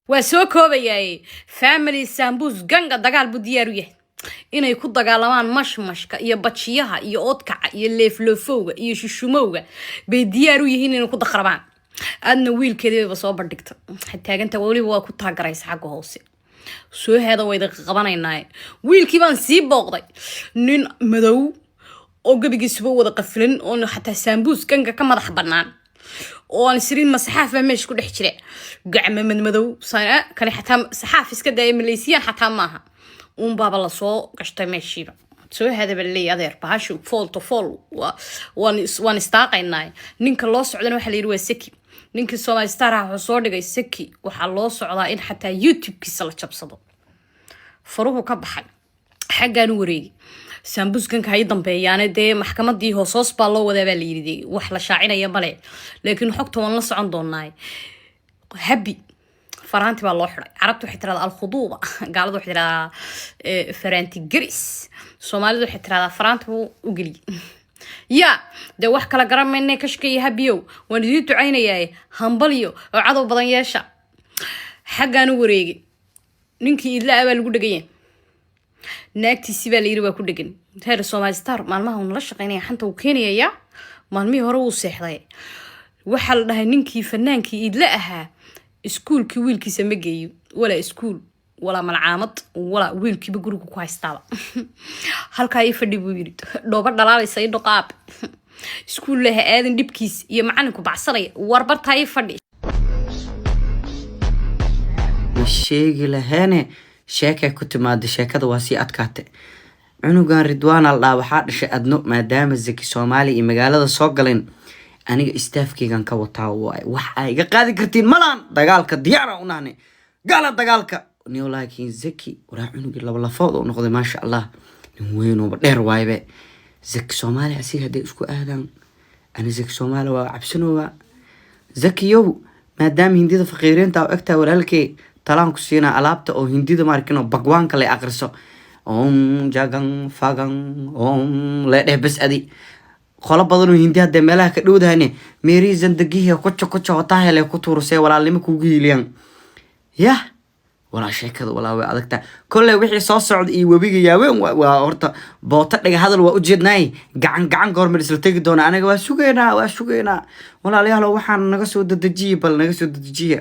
وسوكوبياي family سامبوس جنجا دجال بديارويه inay ku dagaalamaan mashmashka iyo bajiyaha iyo oodkaca iyo leefloofowga iyo shushumowga bay diyaar u yihiin inay ku daqrabaan adna wiilkeedaba soo bandhigta taaganta waliba waa ku taageeraysa xagga hoose soo heeda way qabanaynaay wiilkii baan sii booqday nin madow oo gabigiisuba wada qaflan oo xataa saambuus ganga ka madax banaan oo aan sirin masaxaaf meesh ku dhex jira gacmo madow sana kan xataa saxaaf iska daay Malaysiyan xataa maaha بابا لا سو قشطه ماشيبا سو هذا باللي ادير باشو فول تو فول وان استاقيناي نينكا لو سocdana waxa la yiri waa seki ninka Soomaali star ah soo dhigay seki waxa loo socdaa in xataa YouTube kiisa la jabsado faruhu ka baxay xagaan wareegi sambuskan ka ay dambeeyaan ee maxkamadii hoosos baa loo wadaa baa la yiri wax la shaacinaya male laakiin xogta waan la socon doonaa habi فرانتي بالله حري عربت وحتى الخضوبة قالوا وحتى فرانتي جريس سومالي وحتى فرانتو وقلي يا ده واحد كلا جرام مني كشكي هبيو ونديتو عيني ياي همبليو وعضو بدن ياشا حاجة نوريجي نينكي إلا أبى الجود جيين ناكتي سيبا ليروا كود جين هذا سومالي ستار ما هم نلاش قيني حنت وكينيا يا مالمي هرو سحري وحل ده نينكي فنانكي إدلاها اسكول كي ويلكي سمجيو ولا اسكول ولا ملعامد ولا ويلكي بجروك كويستابا هالكا يفدي بيريد دوبر دلالي سيد قاب اسكول له آذن دبكيس يمعنكوا بعصري وربط هاي فدي الشيء لهنا شاكا كنت ماد شاكا دواسي أتكات عنوغان رضوان الله وحاد شأدنو ما دام الزكي سومالي مقالة صوغلين aniga istaafkeygan ka wataa waay waxa iga qaadi kartiin malan dagaalka diyaar ah unaane gala dagaalka niyo laakiin zaki wara cunugi laba lafood oo noqday ma sha Allah nin weyn oo dheer waaybe zaki Soomaali asiga haday isku aadan ani zaki Soomaali waa cabsanooba zaki yow maadaama hindida faqiirinta oo agtaa walaalkay talaan ku siina alaabta oo hindida markino bagwaanka la aqriso jagan fagan leedeh bas adi خلا بدنو هندي هذا ملاك كدود هني ميري زندقيه كوتش وطاهي له كتورسي ولا لما كوجيليان يا ولا شيء كذا ولا وعدك كل وحي صار صعد إيه وبيجي يا وين وأرتا بطل لك هذا الوجد ناي قعن قرم السلتيك دون أنا وشو جينا ولا ليه لو وحنا نقصد الدجيب ولا نقصد الدجيه